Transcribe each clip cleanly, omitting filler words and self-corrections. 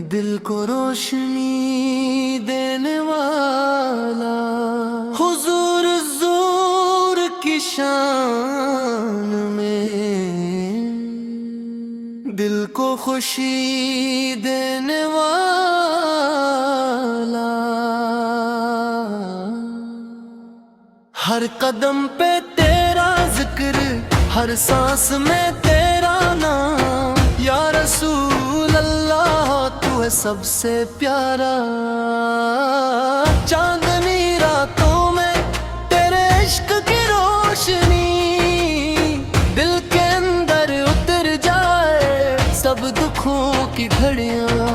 दिल को रोशनी देने वाला, हुजूर ज़ूर की शान में दिल को खुशी देने वाला। हर कदम पे तेरा जिक्र, हर सांस में तेरा नाम, या रसूल अल्लाह तू है सबसे प्यारा। चांदनी रातों में तेरे इश्क की रोशनी, दिल के अंदर उतर जाए सब दुखों की घड़ियां।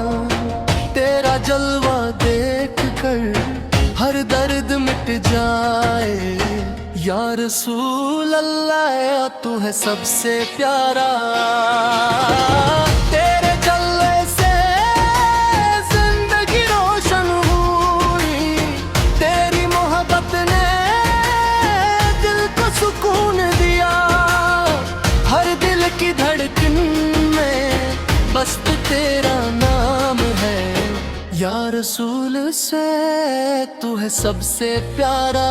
तेरा जलवा देख कर हर दर्द मिट जाए, या रसूल अल्लाह तू है सबसे प्यारा। तेरे जलवे से जिंदगी रोशन हुई, तेरी मोहब्बत ने दिल को सुकून दिया। हर दिल की धड़कन में बस तेरा नाम है, या रसूल से तू है सबसे प्यारा।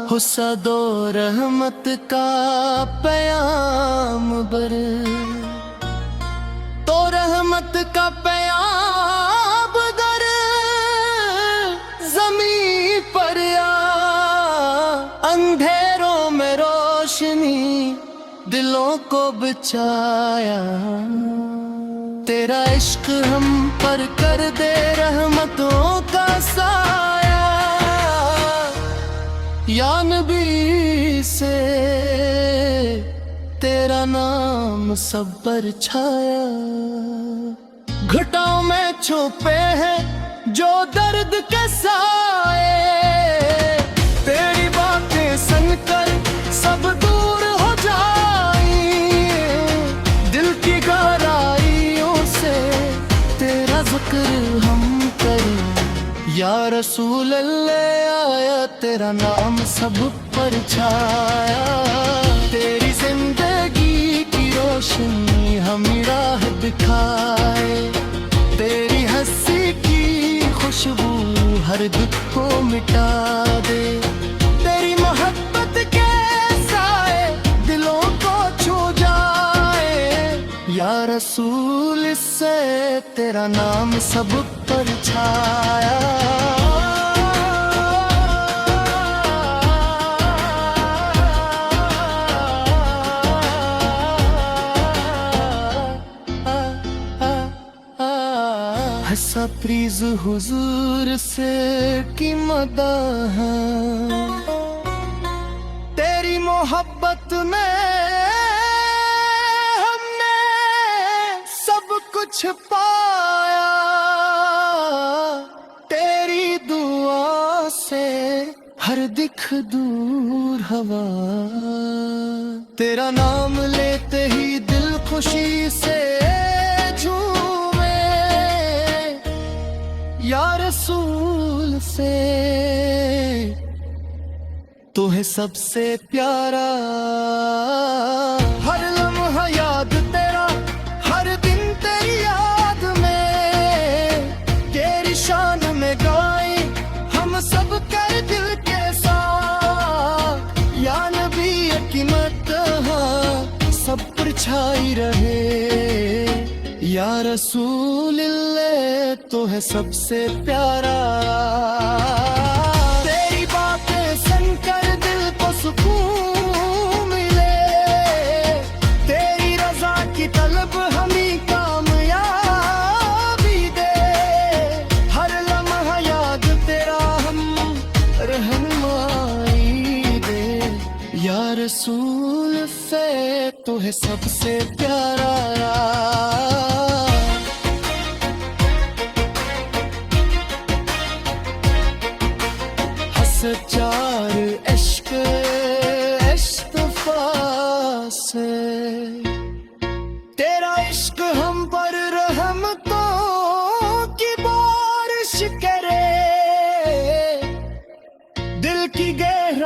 हुस्सदो रहमत का प्याम बर, तो रहमत का प्याम दर ज़मीं पर आ। अंधेरों में रोशनी दिलों को बचाया, तेरा इश्क हम पर कर दे रहमतों का साया। या नबी से तेरा नाम सब पर छाया, घटाओं में छुपे हैं जो दर्द के साए। तेरी बातें सुनकर सब दूर हो जाई, दिल की गहराइयों से तेरा जिक्र हम करें, या रसूल अल्लाह आया तेरा नाम सब पर छाया। तेरी जिंदगी की रोशनी हमें राह दिखाए, तेरी हंसी की खुशबू हर दुख को मिटा दे। तेरी मोहब्बत के साए दिलों को छू जाए, या रसूल इससे तेरा नाम सब पर छाया। सप्रीज हुजूर से की मदाह, तेरी मोहब्बत में हमने सब कुछ पाया। तेरी दुआ से हर दिख दूर हवा, तेरा नाम लेते ही दिल खुशी से या रसूल से तू है सबसे प्यारा। हर लम्हा याद तेरा, हर दिन तेरी याद में, तेरी शान में गाए हम सब कर दिल के साथ। या नबी की मदह सब पर छाई रहे, या रसूल तो है सबसे प्यारा। तेरी बातें सुनकर दिल को सुकून मिले, तेरी रजा की तलब हमें कामयाबी दे। हर लम्हा याद तेरा हम रहनुमाई दे, या रसूल से तो है सबसे प्यारा। चार इश्क इस्तफा से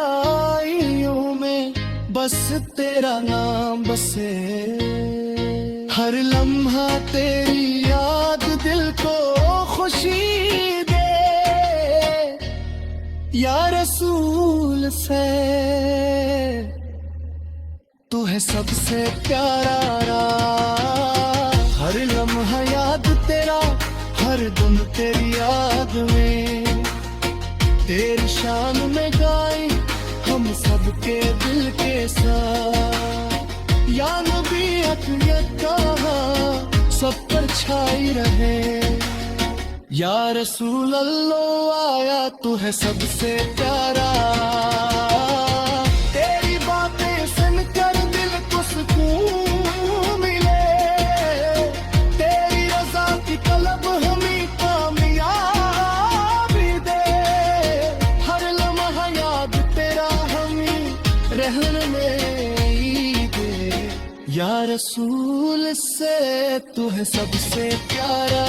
गहराइयों में बस तेरा नाम बसे। हर लम्हा तेरी याद दिल को खुशी दे। या रसूल से तू है सबसे प्यारा। हर लम्हा याद तेरा, हर दिन तेरी याद में। तेरी शान में गाए हम सबके दिल के साथ। या नबी अक़लियत कहा सब पर छाई रहे। या रसूल अल्लाह आया तू है सबसे प्यारा। तेरी बातें सुनकर दिल को सुकून मिले। तेरी रज़ा की तलब हमें कामयाबी दे। हर लम्हा याद तेरा हमें रहने दे। या रसूल से तू है सबसे प्यारा।